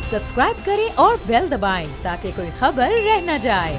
Subscribe करें और bell दबाएं ताकि कोई खबर रह न जाए।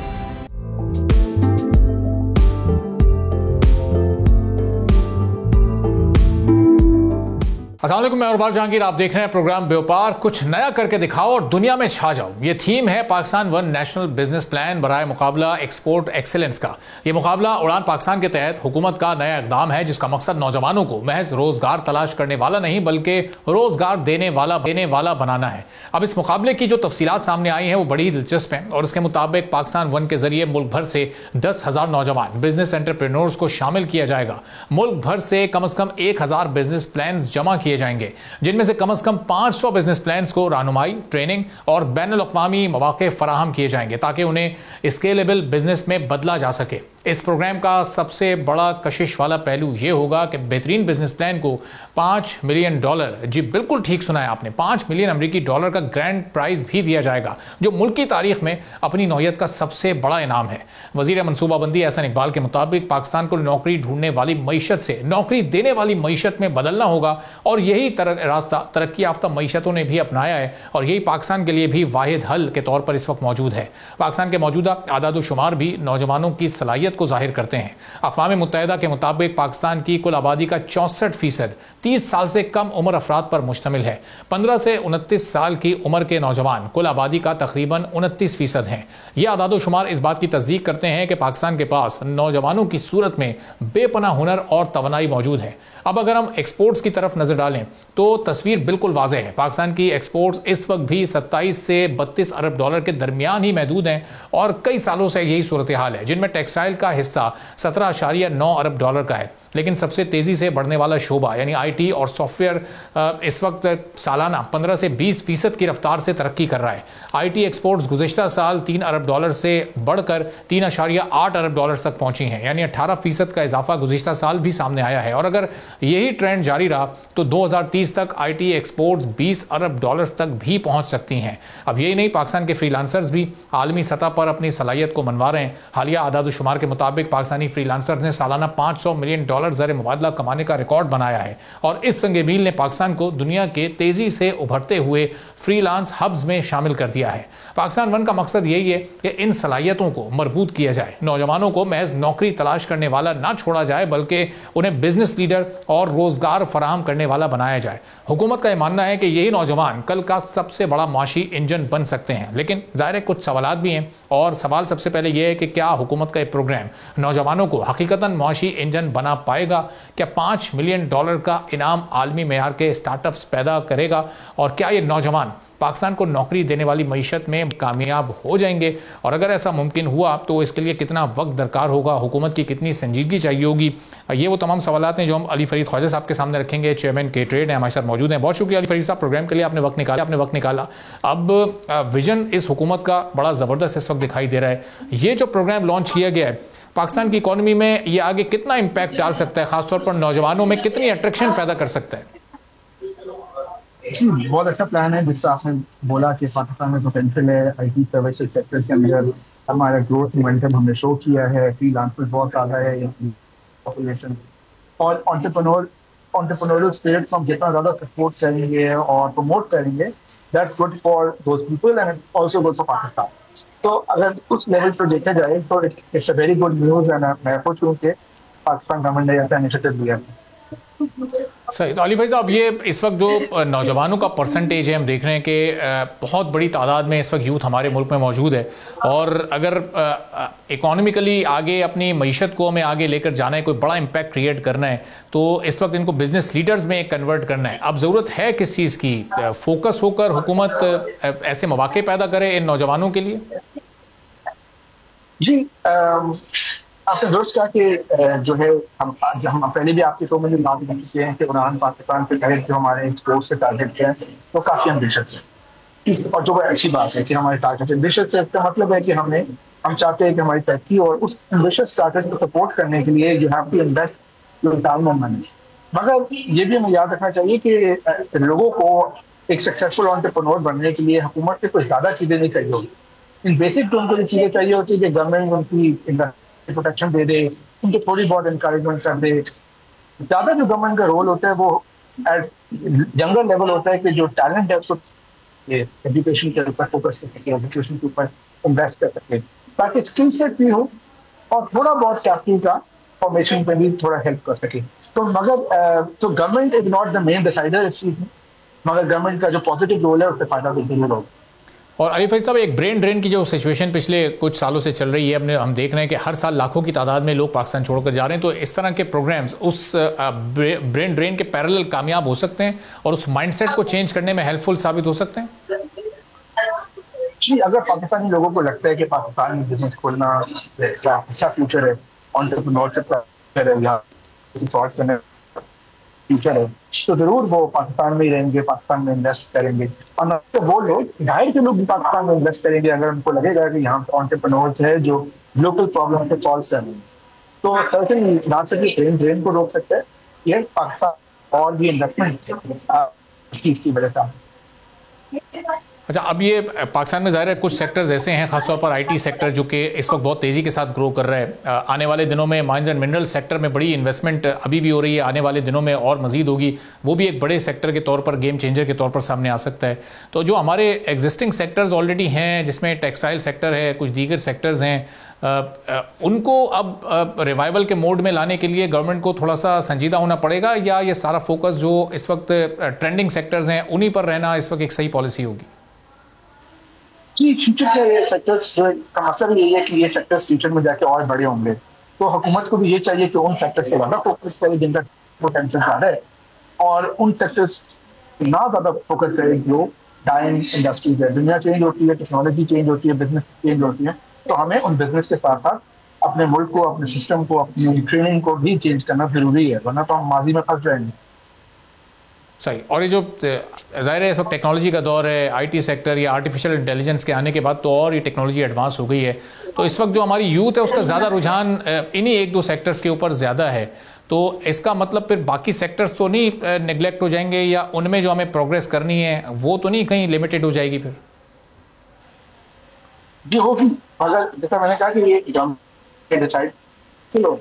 अस्सलाम वालेकुम, मैं अरबाज जहांगीर। आप देख रहे हैं प्रोग्राम व्यापार, कुछ नया करके दिखाओ और दुनिया में छा जाओ। ये थीम है Pakistan one national business plan बराए मुकाबला एक्सपोर्ट एक्सीलेंस का। ये मुकाबला उड़ान पाकिस्तान के तहत हुकूमत का नया इकदाम है जिसका मकसद नौजवानों को महज रोजगार तलाश करने वाला नहीं बल्कि रोजगार देने वाला बनाना है। अब इस मुकाबले की जो तफसीलात सामने आई हैं वो बड़ी दिलचस्प हैं और इसके मुताबिक पाकिस्तान वन के जरिए मुल्क भर से 10,000 नौजवान बिजनेस एंटरप्रेन्योर्स को शामिल किया जाएगा। मुल्क भर से कम 1,000 बिजनेस प्लान जमा किए जाएंगे, जिनमें से कम 500 बिजनेस प्लान्स को रहनुमाई, ट्रेनिंग और बैनुल अक़वामी मौके फराहम किए जाएंगे ताकि उन्हें स्केलेबल बिजनेस में बदला जा सके। इस प्रोग्राम का सबसे बड़ा कशिश वाला पहलू यह होगा कि बेहतरीन बिजनेस प्लान को $5 मिलियन, जी बिल्कुल ठीक सुना है आपने, $5 मिलियन अमेरिकी डॉलर का ग्रैंड प्राइज भी दिया जाएगा, जो मुल्क की तारीख में अपनी नौयत का सबसे बड़ा इनाम है। वजीर मनसूबाबंदी एहसन इकबाल के मुताबिक पाकिस्तान को नौकरी ढूंढने वाली मईशत से नौकरी देने वाली मईशत में बदलना होगा और यही रास्ता तरक्की याफ्ता मईशतों ने भी अपनाया है और यही पाकिस्तान के लिए भी वाहिद हल के तौर पर इस वक्त मौजूद है। पाकिस्तान के मौजूदा आदाद शुमार भी नौजवानों की सलाहियत को जाहिर करते हैं। अक़वाम मुत्तहिदा के मुताबिक पाकिस्तान की कुल आबादी का 64% 30 साल से कम उम्र अफराद पर मुश्तमिल है। 15 से 29 साल की उम्र के नौजवान कुल आबादी का तकरीबन 29% हैं। यह आदाद शुमार इस बात की तस्दीक करते हैं कि पाकिस्तान के पास नौजवानों की सूरत में बेपनाह हुनर और तवानाई मौजूद है। अब अगर हम एक्सपोर्ट्स की तरफ नजर डालें तो तस्वीर बिल्कुल वाज़ेह है। पाकिस्तान की एक्सपोर्ट्स इस वक्त भी 27 से 32 अरब डॉलर के दरमियान ही महदूद हैं और कई सालों से यही सूरत हाल है, जिनमें टेक्सटाइल का हिस्सा 17.9 अरब डॉलर का है। लेकिन सबसे तेजी से बढ़ने वाला शोबा यानी आईटी और सॉफ्टवेयर इस वक्त सालाना 15 से 20% की रफ्तार से तरक्की कर रहा है। आईटी एक्सपोर्ट्स गुज़िश्ता साल 3 अरब डॉलर से बढ़कर 3.8 अरब डॉलर तक पहुंची हैं, यानी 18% का इजाफा गुज़िश्ता साल भी सामने आया है। और अगर यही ट्रेंड जारी रहा तो 2030 तक आईटी एक्सपोर्ट्स 20 अरब डॉलर्स तक भी पहुंच सकती हैं। अब यही नहीं, पाकिस्तान के फ्रीलांसर्स भी आलमी सतह पर अपनी सलाहियत को मनवा रहे हैं। हालिया आदाद शुमार के मुताबिक पाकिस्तानी फ्रीलांसर्स ने सालाना $500 मिलियन ज़र मुबादला कमाने का रिकॉर्ड बनाया है और इस संग मील ने पाकिस्तान को दुनिया के तेजी से उभरते हुए फ्रीलांस हब्स में शामिल कर दिया है। पाकिस्तान वन का मकसद यही है कि इन सलाहियतों को मजबूत किया जाए, नौजवानों को महज नौकरी तलाश करने वाला ना छोड़ा जाए बल्कि उन्हें बिजनेस लीडर और रोजगार फराहम करने वाला बनाया जाए। हुकूमत का यह मानना है कि यही नौजवान कल का सबसे बड़ा माशी इंजन बन सकते हैं। लेकिन जाहिर है कुछ सवालात भी हैं और सवाल सबसे पहले यह है कि क्या हुकूमत का यह प्रोग्राम नौजवानों को हकीकतन माशी इंजन बना पाएगा? क्या $5 मिलियन का इनाम आलमी मेयार के स्टार्टअप्स पैदा करेगा और क्या ये नौजवान पाकिस्तान को नौकरी देने वाली मईशत में कामयाब हो जाएंगे? और अगर ऐसा मुमकिन हुआ तो इसके लिए कितना वक्त दरकार होगा, हुकूमत की कितनी संजीदगी चाहिए होगी? ये वो तमाम सवालात हैं जो हम अली फरीद ख्वाजा साहब के सामने रखेंगे। चेयरमैन के ट्रेड हैं, हमारे साथ मौजूद हैं। बहुत शुक्रिया अली फरीद साहब, प्रोग्राम के लिए आपने वक्त निकाला। अब विजन इस हुकूमत का बड़ा ज़बरदस्त इस वक्त दिखाई दे रहा है। ये जो प्रोग्राम लॉन्च किया गया है पाकिस्तान की इकॉनमी में, ये आगे कितना इम्पैक्ट डाल सकता है, खासतौर पर नौजवानों में कितनी अट्रैक्शन पैदा कर सकता है? बहुत अच्छा प्लान है। जिससे आपने बोला कि पाकिस्तान में पोटेंशियल है आईटी सर्विसेज सेक्टर के अंदर, हमारा ग्रोथ मोमेंटम हमने शो किया है, फ्रीलांसर्स बहुत ज़्यादा है पॉपुलेशन और एंटरप्रेन्योरियल स्पिरिट हम जितना ज़्यादा सपोर्ट करेंगे और प्रमोट करेंगे, that's good for those people and also good for Pakistan. तो अगर उस लेवल पर देखा जाए तो it's a very good news and मैं खुश हूँ कि पाकिस्तान गवर्नमेंट ने ऐसा इनिशिएटिव लिया है। सही। तो अली भाई साहब, ये इस वक्त जो नौजवानों का परसेंटेज है, हम देख रहे हैं कि बहुत बड़ी तादाद में इस वक्त यूथ हमारे मुल्क में मौजूद है और अगर इकोनॉमिकली आगे अपनी मईशत को हमें आगे लेकर जाना है, कोई बड़ा इम्पैक्ट क्रिएट करना है, तो इस वक्त इनको बिजनेस लीडर्स में कन्वर्ट करना है। अब ज़रूरत है किस चीज़ की? फोकस होकर हुकूमत ऐसे मौके पैदा करे इन नौजवानों के लिए? जी, आपने दुरुस्त कहा कि जो है हम पहले भी आपके शो में जो बात कर चुके हैं कि उड़ान पाकिस्तान के तहत जो हमारे एक्सपोर्ट्स के टारगेट हैं वो काफ़ी एम्बिशियस है और जो अच्छी बात है कि हमारे टारगेट एम्बिशियस है। इसका मतलब है कि हम चाहते हैं कि हमारी तरक्की और उस एम्बिशियस टारगेट को सपोर्ट करने के लिए you have to invest your time and money. मगर ये भी हमें याद रखना चाहिए कि लोगों को एक सक्सेसफुल एंटरप्रेन्योर बनने के लिए हुकूमत से कुछ ज़्यादा चीज़ें नहीं चाहिए होगी। इन बेसिक तो उनको चीज़ें चाहिए होती है कि गवर्नमेंट उनकी प्रोटेक्शन दे दे, उनको थोड़ी बहुत इंकरेजमेंट कर दे। ज्यादा जो गवर्नमेंट का रोल होता है वो एट यंगर लेवल होता है कि जो टैलेंट है उसको सके, एजुकेशन के ऊपर फोकस कर सके, एजुकेशन के ऊपर इन्वेस्ट कर सके, ताकि स्किल सेट भी हो और थोड़ा बहुत कैपिटल का फॉर्मेशन पे भी थोड़ा हेल्प कर सके। तो मगर तो government is not the main decider इस चीज में, मगर गवर्नमेंट का जो पॉजिटिव रोल है उससे फायदा भी जरूर होगा। और अली फरीद साहब, एक ब्रेन ड्रेन की जो सिचुएशन पिछले कुछ सालों से चल रही है, हम देख रहे हैं कि हर साल लाखों की तादाद में लोग पाकिस्तान छोड़कर जा रहे हैं, तो इस तरह के प्रोग्राम्स उस ब्रेन ड्रेन के पैरेलल कामयाब हो सकते हैं और उस माइंडसेट को चेंज करने में हेल्पफुल साबित हो सकते हैं? जी, अगर पाकिस्तानी लोगों को लगता है कि पाकिस्तान में बिजनेस खोलना अच्छा फ्यूचर है, एंटरप्रेन्योरशिप का फ्यूचर है, या फ्यूचर है, तो जरूर वो पाकिस्तान में ही रहेंगे, पाकिस्तान में इन्वेस्ट करेंगे। और तो वो लोग बाहर के लोग भी पाकिस्तान में इन्वेस्ट करेंगे अगर उनको लगेगा कि यहाँ पे एंटरप्रेन्योर्स है जो लोकल प्रॉब्लम को सॉल्व कर रहे हैं। तो सर्टेन ना सिर्फ ड्रेन को रोक सकते हैं, ये पाकिस्तान और भी इन्वेस्टमेंट की वजह से। अच्छा, अब ये पाकिस्तान में ज़ाहिर है कुछ सेक्टर्स ऐसे हैं, खासतौर पर आईटी सेक्टर, जो कि इस वक्त बहुत तेज़ी के साथ ग्रो कर रहा है। आने वाले दिनों में माइंस एंड मिनरल सेक्टर में बड़ी इन्वेस्टमेंट अभी भी हो रही है, आने वाले दिनों में और मजीद होगी। वो भी एक बड़े सेक्टर के तौर पर, गेम चेंजर के तौर पर सामने आ सकता है। तो जो हमारे एग्जिस्टिंग सेक्टर्स ऑलरेडी हैं, जिसमें टेक्सटाइल सेक्टर है, कुछ दीगर सेक्टर्स हैं, उनको अब रिवाइवल के मोड में लाने के लिए गवर्नमेंट को थोड़ा सा संजीदा होना पड़ेगा, या ये सारा फोकस जो इस वक्त ट्रेंडिंग सेक्टर्स हैं उन्हीं पर रहना इस वक्त एक सही पॉलिसी होगी? जी, फ्यूचर के ये सेक्टर्स का मतलब यही है कि ये सेक्टर्स फ्यूचर में जाके और बड़े होंगे, तो हुकूमत को भी ये चाहिए कि उन सेक्टर्स पे ज़्यादा फोकस करे जिनका पोटेंशियल ज़्यादा है, और उन सेक्टर्स ना ज़्यादा फोकस करे जो डाइंग इंडस्ट्रीज है। दुनिया चेंज होती है, टेक्नोलॉजी चेंज होती है, बिजनेस चेंज होती है, तो हमें उन बिजनेस के साथ साथ अपने मुल्क को, अपने सिस्टम को, अपनी ट्रेनिंग को भी चेंज करना जरूरी है, वरना तो हम माजी में फंस जाएंगे। सही। और ये जो ज़ाहिर है इस वक्त टेक्नोलॉजी का दौर है, आईटी सेक्टर या आर्टिफिशियल इंटेलिजेंस के आने के बाद तो और ये टेक्नोलॉजी एडवांस हो गई है, तो इस वक्त जो हमारी यूथ है उसका ज़्यादा रुझान इन्हीं एक दो सेक्टर्स के ऊपर ज़्यादा है। तो इसका मतलब फिर बाकी सेक्टर्स तो नहीं नेग्लेक्ट हो जाएंगे, या उनमें जो हमें प्रोग्रेस करनी है वो तो नहीं कहीं लिमिटेड हो जाएगी फिर? जी होगी, अगर जैसा मैंने कहा कि ये डिसाइड चलो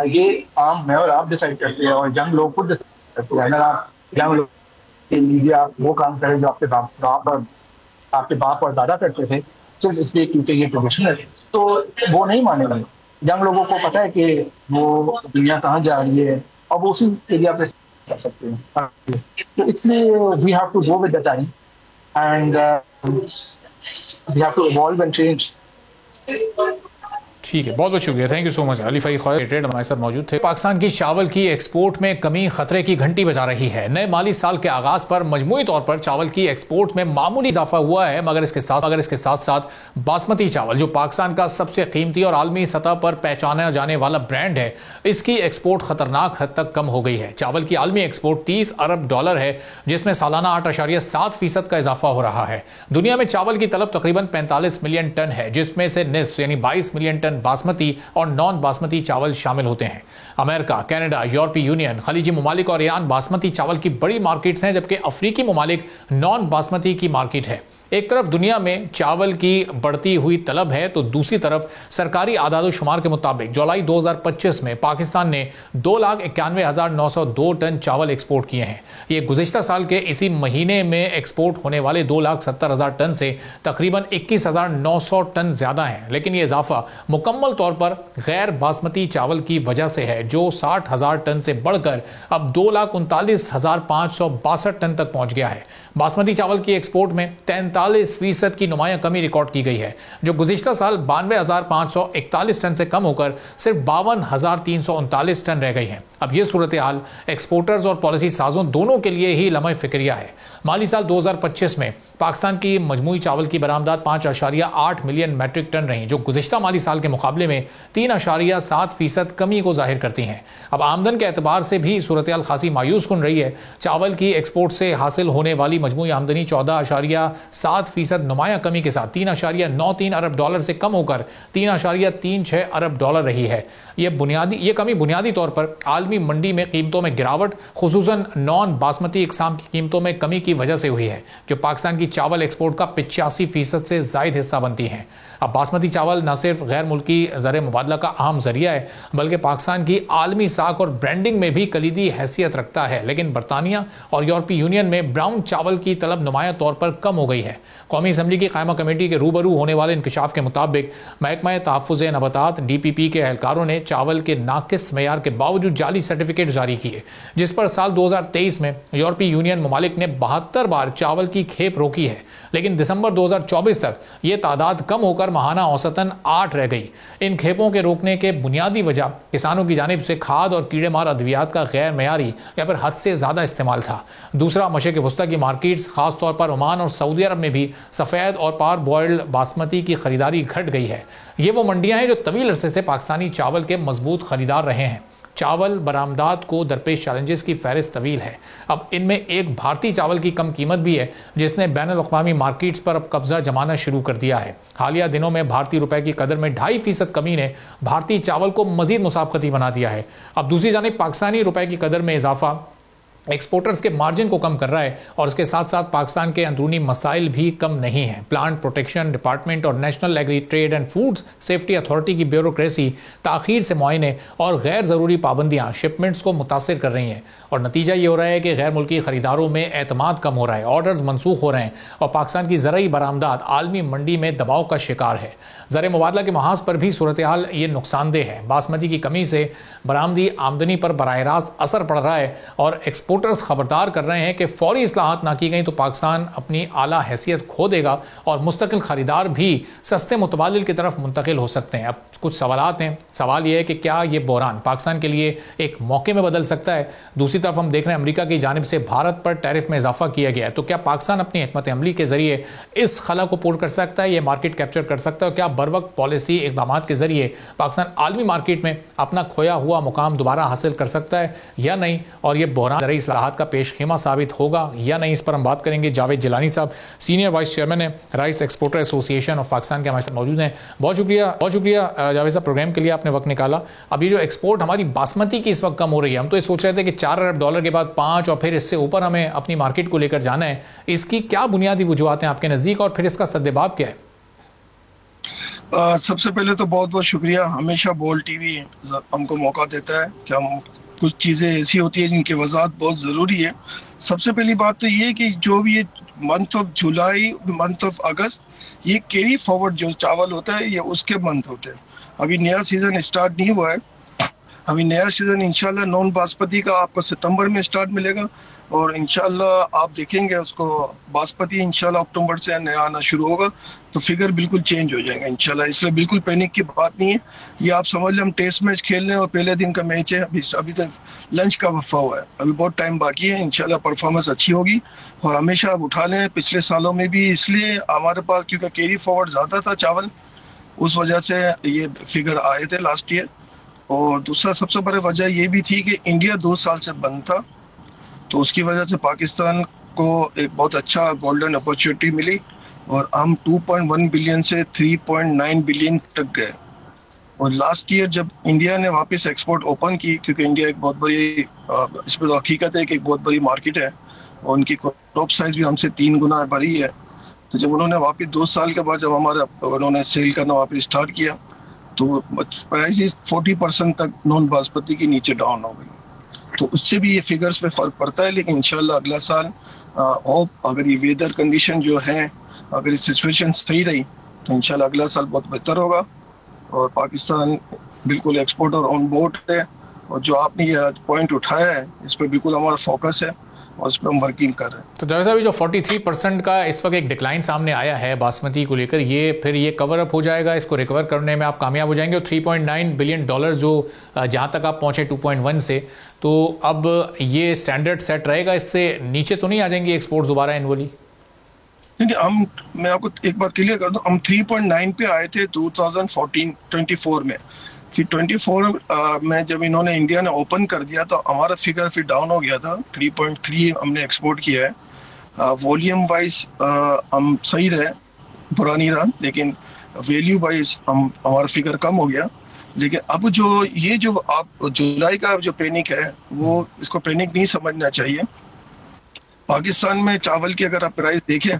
ये आम मैं और आप डिसाइड करते हैं, और यंग लोग खुद डिसाइड करते हैं। अगर आप यंग लोग के लिए आप वो काम करें जो आपके बाप और दादा करते थे, सिर्फ इसलिए क्योंकि ये ट्रेडिशनल है, तो वो नहीं मानेंगे। यंग लोगों को पता है कि वो दुनिया कहाँ जा रही है, और वो उसी एरिया पे कर सकते हैं। तो इसलिए we have to go with the time and we have to evolve and change. ठीक है, बहुत बहुत शुक्रिया, thank you so much. Ali Farid Khawaja trade हमारे साथ मौजूद थे। पाकिस्तान की चावल की एक्सपोर्ट में कमी खतरे की घंटी बजा रही है। नए माली साल के आगाज पर मजमूई तौर पर चावल की एक्सपोर्ट में मामूली इजाफा हुआ है, मगर इसके साथ साथ बासमती चावल, जो पाकिस्तान का सबसे कीमती और आलमी सतह पर पहचाना जाने वाला ब्रांड है, इसकी एक्सपोर्ट खतरनाक हद तक कम हो गई है। चावल की आलमी एक्सपोर्ट $30 अरब है, जिसमें सालाना 8.7% का इजाफा हो रहा है। दुनिया में चावल की तलब तकरीबन 45 मिलियन टन है, जिसमें से निस्फ यानी 22 मिलियन टन बासमती और नॉन बासमती चावल शामिल होते हैं। अमेरिका, कनाडा, यूरोपीय यूनियन, खलीजी ममालिक और ईरान बासमती चावल की बड़ी मार्केट्स हैं, जबकि अफ्रीकी ममालिक नॉन बासमती की मार्केट है। एक तरफ दुनिया में चावल की बढ़ती हुई तलब है, तो दूसरी तरफ सरकारी आदाद-ओ-शुमार के मुताबिक जुलाई 2025 में पाकिस्तान ने 2,91,902 टन चावल एक्सपोर्ट किए हैं। ये गुज़िश्ता साल के इसी महीने में एक्सपोर्ट होने वाले 2,70,000 टन से तकरीबन 21,900 टन ज़्यादा है। लेकिन ये इजाफा मुकम्मल तौर पर गैर बासमती चावल की वजह से है, जो 60,000 टन से बढ़कर अब 2,39,562 टन तक पहुंच गया है। बासमती चावल की एक्सपोर्ट में 43% की नुमाया कमी रिकॉर्ड की गई है, जो गुज़िश्ता साल 92,541 टन से कम होकर सिर्फ 52,339 टन रह गई है। अब यह सूरत हाल एक्सपोर्टर्स और पॉलिसी साजों दोनों के लिए ही लम्हे फिक्रिया है। माली साल 2025 में पाकिस्तान की मजमूई चावल की बरामदात 5.8 मिलियन मैट्रिक टन रही, जो गुज़िश्ता माली साल के मुकाबले में 3.7% कमी को जाहिर करती हैं। अब आमदन के एतबार से भी सूरत हाल खासी मायूस कुन रही है। चावल की एक्सपोर्ट से हासिल होने वाली मजमूई आमदनी 14.7 7% नुमाया कमी के साथ 3.93 अरब डॉलर से कम होकर 3.36 अरब डॉलर रही है। ये कमी बुनियादी तौर पर आलमी मंडी में कीमतों में गिरावट, खुसूसन नॉन बासमती इकसाम की कीमतों में कमी की वजह से हुई है, जो पाकिस्तान की चावल एक्सपोर्ट का 85% से जायद हिस्सा बनती हैं। अब बासमती चावल न सिर्फ गैर मुल्की ज़र मुबादला का अहम जरिया है, बल्कि पाकिस्तान की आलमी साख और ब्रांडिंग में भी कलीदी हैसियत रखता है। लेकिन बरतानिया और यूरोपीय यूनियन में ब्राउन चावल की तलब नुमाया तौर पर कम हो गई है। कौमी असम्बली की कायमा कमेटी के रूबरू होने वाले इंकशाफ के मुताबिक महकमा तहफ़्फ़ुज़ नबातात DPP के एहलकारों ने चावल के नाकिस मयार के बावजूद जाली सर्टिफिकेट जारी किए, जिस पर साल 2023 में यूरोपीय यूनियन ममालिक ने 72 बार चावल की खेप रोकी है। लेकिन दिसंबर 2024 तक ये तादाद कम होकर माहाना औसतन 8 रह गई। इन खेपों के रोकने के बुनियादी वजह किसानों की जानिब से खाद और कीड़े मार अद्वियात का गैर मयारी या फिर हद से ज़्यादा इस्तेमाल था। दूसरा, मशरिक़ वस्ता की मार्केट्स खासतौर पर ओमान और सऊदी अरब में भी सफ़ेद और पार बॉयल्ड बासमती की खरीदारी घट गई है। ये वो मंडियां हैं जो तवील अरसे से पाकिस्तानी चावल के मजबूत खरीदार रहे हैं। चावल बरामदात को दरपेश चैलेंजेस की फहरिस्त तवील है। अब इनमें एक भारतीय चावल की कम कीमत भी है, जिसने बैनुल अक़वामी मार्केट्स पर अब कब्जा जमाना शुरू कर दिया है। हालिया दिनों में भारतीय रुपए की कदर में 2.5% कमी ने भारतीय चावल को मजीद मुसाफकती बना दिया है। अब दूसरी जानिब पाकिस्तानी रुपए की कदर में इजाफा एक्सपोर्टर्स के मार्जिन को कम कर रहा है और इसके साथ साथ पाकिस्तान के अंदरूनी मसाइल भी कम नहीं हैं। प्लांट प्रोटेक्शन डिपार्टमेंट और national agri trade and food safety authority की ब्यूरोक्रेसी, ताखीर से मुआयने और गैर ज़रूरी पाबंदियां शिपमेंट्स को मुतासिर कर रही हैं और नतीजा ये हो रहा है कि गैर मुल्की खरीदारों में एतमाद कम हो रहा है, ऑर्डर्स मनसूख हो रहे हैं और पाकिस्तान की ज़रूरी बरामदात आलमी मंडी में दबाव का शिकार है। ज़र मुबादला के महाज पर भी सूरत हाल ये नुकसानदेह है। बासमती की कमी से बरामदी आमदनी पर बराह रास्त असर पड़ रहा है और एक्सपोर्टर्स खबरदार कर रहे हैं कि फौरी इस्लाहात ना की गई तो पाकिस्तान अपनी आला हैसियत खो देगा और मुस्तकिल खरीदार भी सस्ते मुतबादिल की तरफ मुंतकिल हो सकते हैं। अब कुछ सवालात हैं। सवाल यह है कि क्या ये बहरान पाकिस्तान के लिए एक मौके में बदल सकता है? दूसरी तरफ हम देख रहे हैं अमेरिका की जानिब से भारत पर टैरिफ में इजाफा किया गया है, तो क्या पाकिस्तान अपनी हिकमत अमली के जरिए इस खला को पूर्ण कर सकता है, ये मार्केट कैप्चर कर सकता है? क्या बर वक्त पॉलिसी इकदाम के जरिए पाकिस्तान आलमी मार्केट में अपना खोया हुआ मुकाम दोबारा हासिल कर सकता है या नहीं? और ये बहरान ज़रूरी इस्लाहात का पेश खेमा साबित होगा या नहीं, इस पर हम बात करेंगे। जावेद जिलानी साहब सीनियर वाइस चेयरमैन है rice exporter association of Pakistan के हमारे साथ मौजूद हैं। बहुत शुक्रिया जावेद साहब, प्रोग्राम के लिए आपने वक्त निकाला। अभी जो एक्सपोर्ट हमारी बासमती की इस वक्त कम हो रही है, हम तो ये सोच रहे थे कि 4 अरब डॉलर के बाद 5 और फिर इससे ऊपर हमें अपनी मार्केट को लेकर जाना है। इसकी क्या बुनियादी वजूहात हैं आपके नज़दीक और फिर इसका सद्देबाब क्या है? सबसे पहले तो बहुत बहुत शुक्रिया। हमेशा बोल टीवी हमको मौका देता है कि हम कुछ चीज़ें ऐसी होती है जिनकी वजाहत बहुत ज़रूरी है। सबसे पहली बात तो ये कि जो भी ये month of July, month of अगस्त, ये कैरी फॉरवर्ड जो चावल होता है ये उसके मंथ होते हैं। अभी नया सीज़न स्टार्ट नहीं हुआ है। अभी नया सीज़न इंशाल्लाह नॉन बासमती का आपको सितंबर में स्टार्ट मिलेगा और इंशाल्लाह आप देखेंगे उसको बासमती इंशाल्लाह अक्टूबर से नया आना शुरू होगा तो फिगर बिल्कुल चेंज हो जाएगा इंशाल्लाह। इसलिए बिल्कुल पैनिक की बात नहीं है। ये आप समझ लें हम टेस्ट मैच खेल रहे हैं और पहले दिन का मैच है। अभी तक लंच का वफ़ा हुआ है, अभी बहुत टाइम बाकी है। इंशाल्लाह परफॉर्मेंस अच्छी होगी और हमेशा आप उठा लें। पिछले सालों में भी इसलिए हमारे पास क्योंकि कैरी फॉरवर्ड ज़्यादा था चावल, उस वजह से ये फिगर आए थे लास्ट ईयर। और दूसरा सबसे बड़ी वजह ये भी थी कि इंडिया 2 साल से बंद था, तो उसकी वजह से पाकिस्तान को एक बहुत अच्छा गोल्डन अपॉर्चुनिटी मिली और हम 2.1 बिलियन से 3.9 बिलियन तक गए। और लास्ट ईयर जब इंडिया ने वापस एक्सपोर्ट ओपन की, क्योंकि इंडिया एक बहुत बड़ी इसमें तो हकीकत है कि एक बहुत बड़ी मार्केट है और उनकी क्रॉप साइज भी हमसे 3 गुना बड़ी है, तो जब उन्होंने वापस 2 साल के बाद जब उन्होंने सेल करना वापस स्टार्ट किया तो प्राइसेस 40% तक नॉन बासमती के नीचे डाउन हो गई। तो उससे भी ये फिगर्स पे फर्क पड़ता है। लेकिन इंशाल्लाह अगला साल होप अगर ये वेदर कंडीशन जो है, अगर ये सिचुएशन सही रही तो इंशाल्लाह अगला साल बहुत बेहतर होगा और पाकिस्तान बिल्कुल एक्सपोर्टर ऑन बोर्ड है। और जो आपने ये पॉइंट उठाया है इस पर बिल्कुल हमारा फोकस है और उस पर हम वर्किंग कर रहे हैं। तो जैसा भी जो 43% का इस वक्त एक डिक्लाइन सामने आया है बासमती को लेकर, ये फिर ये कवर अप हो जाएगा, इसको रिकवर करने में आप कामयाब हो जाएंगे? और 3.9 बिलियन डॉलर जो जहाँ तक आप पहुँचे 2.1 से, तो अब ये स्टैंडर्ड सेट रहेगा, इससे नीचे तो नहीं आ जाएंगी एक्सपोर्ट दोबारा एनुअली? नहीं, मैं आपको एक बात क्लियर कर दूं, हम 3.9 पे आए थे 2024 में। फिर 24 में जब इन्होंने इंडिया ने ओपन कर दिया तो हमारा फिगर फिर डाउन हो गया था। 3.3 हमने एक्सपोर्ट किया है। वॉल्यूम वाइज हम सही रहे, बुरा नहीं रहा, लेकिन वैल्यू वाइज हमारा फिगर कम हो गया। लेकिन अब जो आप जुलाई का जो पैनिक है, वो इसको पैनिक नहीं समझना चाहिए। पाकिस्तान में चावल की अगर आप प्राइस देखें,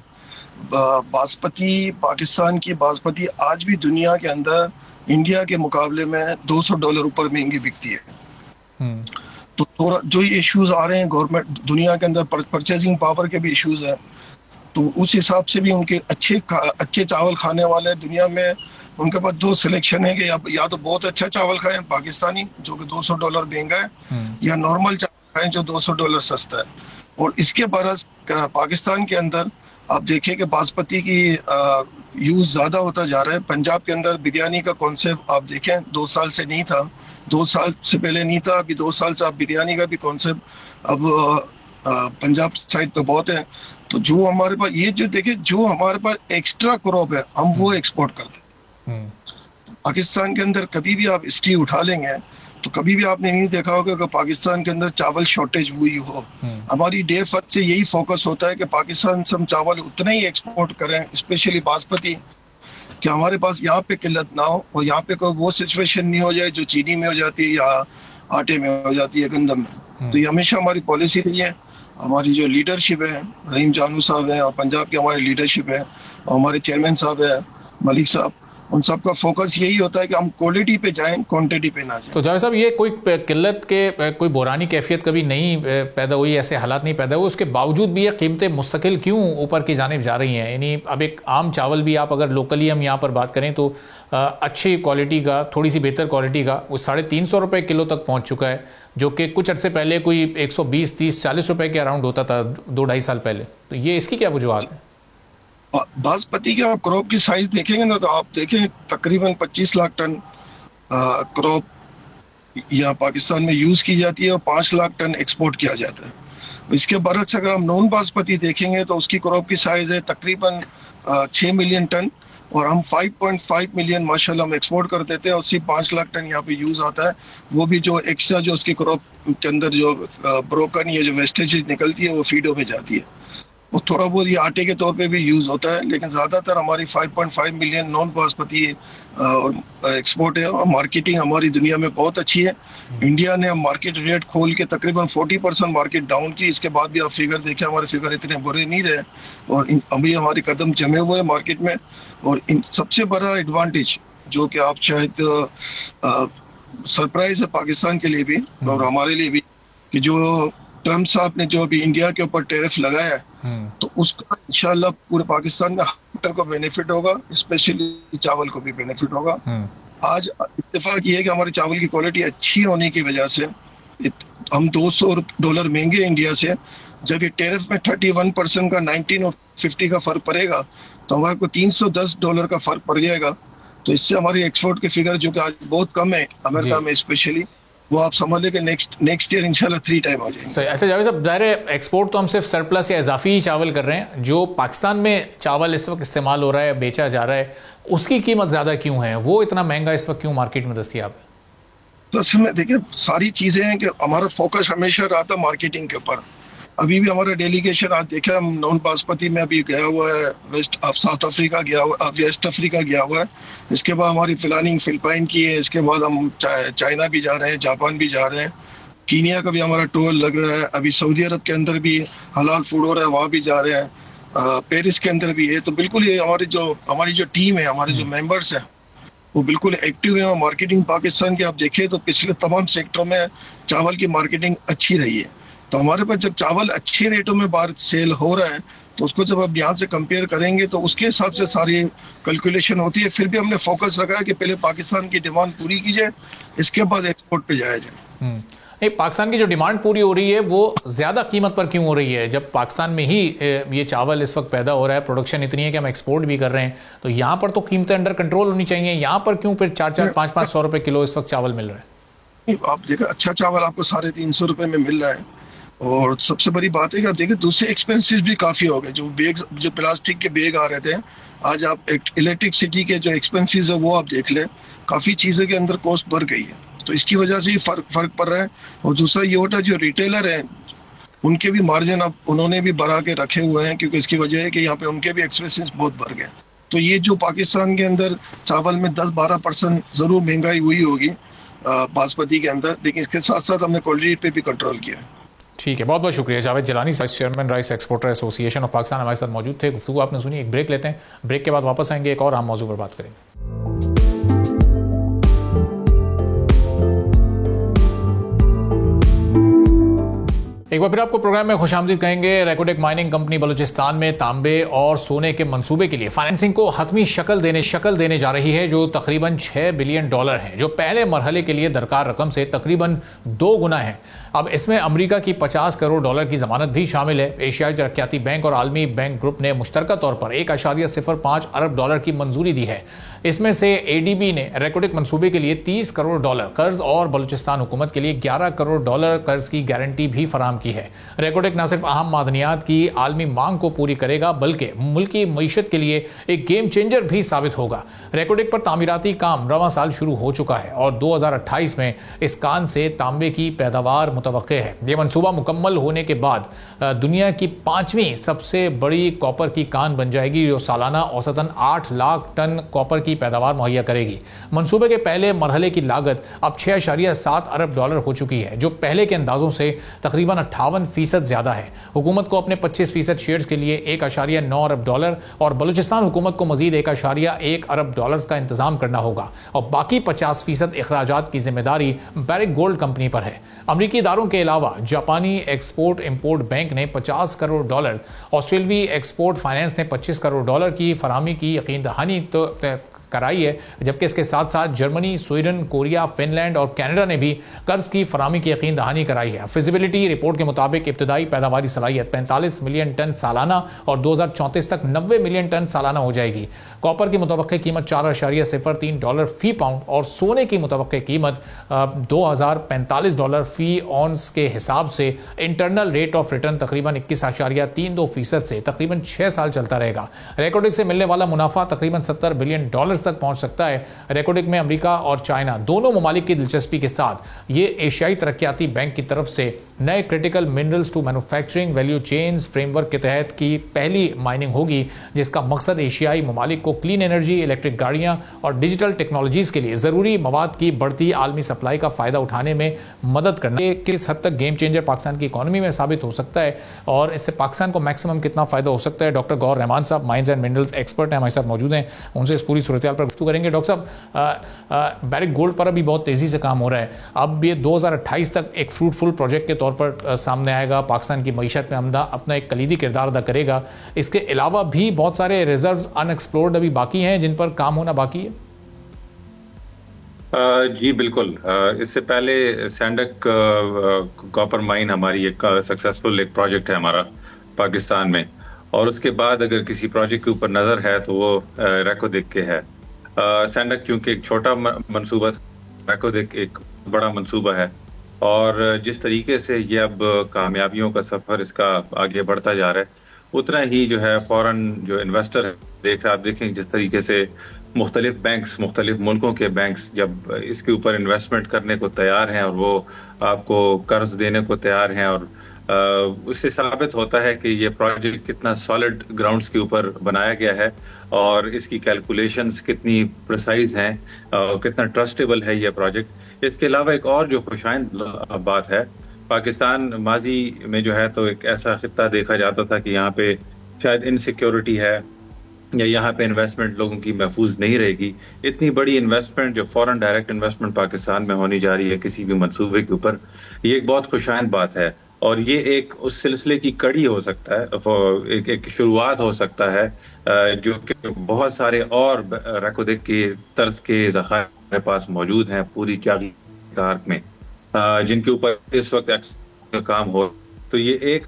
बासमती, पाकिस्तान की बासमती आज भी दुनिया के अंदर इंडिया के मुकाबले में $200 ऊपर महंगी बिकती है। तो थोड़ा जो ये इश्यूज आ रहे हैं गवर्नमेंट, दुनिया के अंदर परचेजिंग पावर के भी इश्यूज हैं, तो उस हिसाब से भी उनके अच्छे चावल खाने वाले दुनिया में उनके पास दो सिलेक्शन है कि या तो बहुत अच्छा चावल खाएं पाकिस्तानी जो कि $200 महंगा है, या नॉर्मल चावल खाएं जो $200 सस्ता है। और इसके बरस पाकिस्तान के अंदर आप देखें कि बासमती की यूज ज्यादा होता जा रहा है। पंजाब के अंदर बिरयानी का कॉन्सेप्ट आप देखें 2 साल से नहीं था, 2 साल से पहले नहीं था, अभी 2 साल से आप बिरयानी का भी कॉन्सेप्ट अब पंजाब साइड पे बहुत है। तो जो हमारे पास जो हमारे पास एक्स्ट्रा क्रॉप है हम वो एक्सपोर्ट करते हैं। पाकिस्तान के अंदर कभी भी आप हिस्ट्री उठा लेंगे तो कभी भी आपने नहीं देखा होगा कि पाकिस्तान के अंदर चावल शॉर्टेज हुई हो। हमारी डे फर्स्ट से यही फोकस होता है कि पाकिस्तान से हम चावल उतना ही एक्सपोर्ट करें, स्पेशली बासमती, कि हमारे पास यहाँ पे किल्लत ना हो और यहाँ पे कोई वो सिचुएशन नहीं हो जाए जो चीनी में हो जाती है या आटे में हो जाती है, गंदम में। तो ये हमेशा हमारी पॉलिसी रही है। हमारी जो लीडरशिप है, रहीम जानू साहब है और पंजाब की हमारी लीडरशिप है और हमारे चेयरमैन साहब है मलिक साहब, उन सब का फोकस यही होता है कि हम क्वालिटी पे जाएं, क्वांटिटी पे ना जाएं। तो जावेद साहब, ये कोई किल्लत के कोई बुरानी कैफियत कभी नहीं पैदा हुई, ऐसे हालात नहीं पैदा हुए, उसके बावजूद भी ये कीमतें मुस्तकिल क्यों ऊपर की जानिब जा रही हैं? यानी अब एक आम चावल भी आप अगर लोकली हम यहाँ पर बात करें तो अच्छी क्वालिटी का, थोड़ी सी बेहतर क्वालिटी का, वो 350 रुपये किलो तक पहुँच चुका है, जो कि कुछ अर्से पहले कोई 120, 30, 40 रुपये के अराउंड होता था 2-2.5 साल पहले। तो ये इसकी क्या वजूहत है? बासमती के आप क्रॉप की साइज देखेंगे ना तो आप देखें तकरीबन 25 लाख टन क्रॉप यहाँ पाकिस्तान में यूज की जाती है और 5 लाख टन एक्सपोर्ट किया जाता है। इसके बरक्स अगर हम नॉन बासमती देखेंगे तो उसकी क्रॉप की साइज है तकरीबन 6 मिलियन टन और हम 5.5 मिलियन माशाल्लाह हम एक्सपोर्ट कर देते हैं और सिर्फ 5 लाख टन यहाँ पे यूज आता है। वो भी जो एक्स्ट्रा जो उसकी क्रॉप के अंदर जो ब्रोकन या जो वेस्टेज निकलती है वो फीडो में जाती है, वो थोड़ा बहुत ये आटे के तौर पे भी यूज होता है। लेकिन ज्यादातर हमारी 5.5 मिलियन नॉन बासमती एक्सपोर्ट है और मार्केटिंग हमारी दुनिया में बहुत अच्छी है। इंडिया ने मार्केट रेट खोल के तकरीबन 40% मार्केट डाउन की, इसके बाद भी आप फिगर देखें हमारे फिगर इतने बुरे नहीं रहे और अभी हमारे कदम जमे हुए हैं मार्केट में। और सबसे बड़ा एडवांटेज जो कि आप शायद सरप्राइज है पाकिस्तान के लिए भी और हमारे लिए भी, कि जो ट्रम्प साहब ने जो अभी इंडिया के ऊपर टैरिफ लगाया है तो उसका इंशाल्लाह पूरे पाकिस्तान में हर को बेनिफिट होगा, स्पेशली चावल को भी बेनिफिट होगा। आज इत्तेफाक ये है कि हमारे चावल की क्वालिटी अच्छी होने की वजह से हम $200 महंगे इंडिया से। जब ये टैरिफ में 31% का 19 और 50 का फर्क पड़ेगा तो हमारे को $310 का फर्क पड़ जाएगा। तो इससे हमारी एक्सपोर्ट के फिगर जो कि आज बहुत कम है अमेरिका में स्पेशली, वो आप समझ लें कि नेक्स्ट ईयर इंशाल्लाह 3 टाइम हो जाएंगे। अच्छा जावेद साहब, ज़ाहिर है एक्सपोर्ट तो हम सिर्फ सरप्लस या इजाफी ही चावल कर रहे हैं, जो पाकिस्तान में चावल इस वक्त इस्तेमाल हो रहा है, बेचा जा रहा है, उसकी कीमत ज़्यादा क्यों है? वो इतना महंगा इस वक्त क्यों मार्केट में दस्तयाब है? तो असल में देखिए सारी चीज़ें हैं कि हमारा फोकस हमेशा रहा था मार्केटिंग के ऊपर। अभी भी हमारा डेलीगेशन आज देखा हम नॉन बासमती में अभी गया हुआ है, साउथ अफ्रीका गया हुआ, वेस्ट अफ्रीका गया हुआ है। इसके बाद हमारी प्लानिंग फिलिपाइन की है, इसके बाद हम चाइना भी जा रहे हैं, जापान भी जा रहे हैं, कीनिया का भी हमारा टूर लग रहा है, अभी सऊदी अरब के अंदर भी हलाल फूड हो रहा है, वहाँ भी जा रहे हैं, पेरिस के अंदर भी है। तो बिल्कुल ये हमारी जो टीम है, हमारे जो मेंबर्स हैं वो बिल्कुल एक्टिव है। और मार्केटिंग पाकिस्तान की आप देखें तो पिछले तमाम सेक्टरों में चावल की मार्केटिंग अच्छी रही है। तो हमारे पास जब चावल अच्छे रेटों में बाहर सेल हो रहा है तो उसको जब आप यहाँ से कंपेयर करेंगे तो उसके हिसाब से सारी कैलकुलेशन होती है। फिर भी हमने फोकस रखा है कि पहले पाकिस्तान की डिमांड पूरी की जाए, इसके बाद एक्सपोर्ट पे जाया जाए। नहीं, पाकिस्तान की जो डिमांड पूरी हो रही है वो ज़्यादा कीमत पर क्यों हो रही है? जब पाकिस्तान में ही ये चावल इस वक्त पैदा हो रहा है, प्रोडक्शन इतनी है कि हम एक्सपोर्ट भी कर रहे हैं, तो यहाँ पर तो कीमतें अंडर कंट्रोल होनी चाहिए। यहाँ पर क्यों फिर 400, 500 रुपये किलो इस वक्त चावल मिल रहा है? आप देखिए अच्छा चावल आपको 350 रुपये में मिल रहा है। और सबसे बड़ी बात है कि आप देखिए दूसरे एक्सपेंसेस भी काफी हो गए। जो प्लास्टिक के बैग आ रहे थे, आज आप इलेक्ट्रिसिटी के जो एक्सपेंसेस है वो आप देख लें, काफी चीजें के अंदर कॉस्ट बढ़ गई है। तो इसकी वजह से ही फर्क पड़ रहा है। और दूसरा ये होता है जो रिटेलर है उनके भी मार्जिन अब उन्होंने भी बढ़ा के रखे हुए हैं, क्योंकि इसकी वजह है कि यहाँ पे उनके भी एक्सपेंसेस बहुत बढ़ गए। तो ये जो पाकिस्तान के अंदर चावल में 10-12% जरूर महंगाई हुई होगी बासमती के अंदर, लेकिन इसके साथ साथ हमने क्वालिटी पे भी कंट्रोल किया है। ठीक है, बहुत बहुत शुक्रिया Javed Jilani, vice chairman rice exporter association of Pakistan हमारे साथ मौजूद थे। गुफ्तगू आपने सुनी, एक ब्रेक लेते हैं, ब्रेक के बाद वापस आएंगे, एक और अहम मौजू पर बात करेंगे। एक बार फिर आपको प्रोग्राम में खुशामदीद कहेंगे। रेकोडेक माइनिंग कंपनी बलूचिस्तान में तांबे और सोने के मंसूबे के लिए फाइनेंसिंग को हतमी शक्ल देने जा रही है, जो तकरीबन $6 बिलियन है, जो पहले मरहले के लिए दरकार रकम से तकरीबन 2 गुना है। अब इसमें अमेरिका की $50 करोड़ की जमानत भी शामिल है। एशियाई तरक्याती बैंक और आलमी बैंक ग्रुप ने मुश्तरका तौर पर $1.05 अरब की मंजूरी दी है। इसमें से एडीबी ने रेकोडेक मंसूबे के लिए $30 करोड़ कर्ज और बलूचिस्तान हुकूमत के लिए $11 करोड़ कर्ज की गारंटी भी फराहम की है। रेकोडेक न सिर्फ अहम मादनियात की आलमी मांग को पूरी करेगा, बल्कि मुल्की मईशत के लिए एक गेम चेंजर भी साबित होगा। रेकोडेक पर तामीराती काम रवां साल शुरू हो चुका है और 2028 में इस कान से तांबे की पैदावार मुतवक्के है। यह मंसूबा मुकम्मल होने के बाद दुनिया की 5वीं सबसे बड़ी कॉपर की कान बन जाएगी, जो सालाना औसतन 8 लाख टन कॉपर की पैदावार मुहैया करेगी। मंसूबे के पहले मरहले की लागत अब $6.7 अरब हो चुकी है, जो पहले के अंदाजों से तकरीबन 58% ज्यादा है। हुकूमत को अपने 25% शेयर्स के लिए $1.9 अरब और बलूचिस्तान हुकूमत को मजीद $1.1 अरब का इंतजाम करना होगा और बाकी 50% अखराजात की जिम्मेदारी बैरिक गोल्ड कंपनी पर है। अमरीकी इदारों के अलावा जापानी एक्सपोर्ट इंपोर्ट बैंक ने $50 करोड़, ऑस्ट्रेलियाई एक्सपोर्ट फाइनेंस ने $25 करोड़ की फराहमी की यकीन दहानी तो कराई है, जबकि इसके साथ साथ जर्मनी, स्वीडन, कोरिया, फिनलैंड और कनाडा ने भी कर्ज की फराहमी की यकीन दहानी कराई है। फिजिबिलिटी रिपोर्ट के मुताबिक इब्तदाई पैदावारी सलाहियत 45 मिलियन टन सालाना और 2034 तक 90 मिलियन टन सालाना हो जाएगी। कॉपर की मुतवक्की कीमत $4.03 फी पाउंड और सोने की मुतवक्की कीमत $2045 फी ऑन्स के हिसाब से इंटरनल रेट ऑफ रिटर्न तकरीबन 21.32% से तकरीबन 6 साल चलता रहेगा। रेकोडेक से मिलने वाला मुनाफा तकरीबन $70 बिलियन तक पहुंच सकता है। रेकोडेक में अमेरिका और चाइना दोनों ममालिक की दिलचस्पी के साथ ये एशियाई तरक्याती बैंक की तरफ से नए critical minerals to manufacturing value chains framework के तहत की पहली माइनिंग होगी, जिसका मकसद एशियाई ममालिक को क्लीन एनर्जी, इलेक्ट्रिक गाड़ियां और डिजिटल टेक्नोलॉजीज के लिए जरूरी मवाद की बढ़ती आलमी सप्लाई का फायदा उठाने में मदद करना। ये किस हद तक गेम चेंजर पाकिस्तान की इकोनॉमी में साबित हो सकता है और इससे पाकिस्तान को मैक्सिमम कितना फायदा हो सकता है, डॉक्टर गौर रहमान साहब माइंस एंड मिनरल्स एक्सपर्ट हैं, हमारे साथ मौजूद हैं, उनसे इस पूरी सूरत पर गुफ्तगू करेंगे। डॉक्टर साहब, बैरिक गोल्ड पर अभी बहुत तेजी से काम हो रहा है, अब ये 2028 तक एक फ्रूटफुल प्रोजेक्ट के तौर पर सामने आएगा, पाकिस्तान की मईशत में अपना एक कलीदी किरदार अदा करेगा। इसके अलावा भी बहुत सारे रिजर्व्स अनएक्सप्लोर्ड अभी बाकी हैं जिन पर काम होना बाकी है। जी बिल्कुल, इससे पहले सैंडक कॉपर माइन हमारी एक सक्सेसफुल एक प्रोजेक्ट है हमारा पाकिस्तान में, और उसके बाद अगर किसी प्रोजेक्ट के ऊपर नजर है तो वो रेकोडेक के है। सैंडक क्योंकि एक छोटा मंसूबा, रेकोडेक एक बड़ा मंसूबा है, और जिस तरीके से ये अब कामयाबियों का सफर इसका आगे बढ़ता जा रहा है, उतना ही जो है फॉरेन जो इन्वेस्टर है आप देखें जिस तरीके से मुख्तलिफ बैंक्स, मुख्तलिफ मुल्कों के बैंक्स जब इसके ऊपर इन्वेस्टमेंट करने को तैयार हैं और वो आपको कर्ज देने को तैयार हैं, और उससे साबित होता है कि ये प्रोजेक्ट कितना सॉलिड ग्राउंड्स के ऊपर बनाया गया है और इसकी कैलकुलेशंस कितनी प्रिसाइज हैं, कितना ट्रस्टेबल है ये प्रोजेक्ट। इसके अलावा एक और जो खुशाइंद बात है, पाकिस्तान माजी में जो है तो एक ऐसा खित्ता देखा जाता था कि यहाँ पे शायद इनसिक्योरिटी है या यहाँ पे इन्वेस्टमेंट लोगों की महफूज नहीं रहेगी। इतनी बड़ी इन्वेस्टमेंट जो फॉरेन डायरेक्ट इन्वेस्टमेंट पाकिस्तान में होनी जा रही है किसी भी मंसूबे के ऊपर, ये एक बहुत खुशाइंद बात है, और ये एक उस सिलसिले की कड़ी हो सकता है, एक शुरुआत हो सकता है जो कि बहुत सारे और रेकोडेक के तर्ज के ज़खायर पास मौजूद हैं पूरी चागी कारक में, जिनके ऊपर इस वक्त काम हो। तो ये एक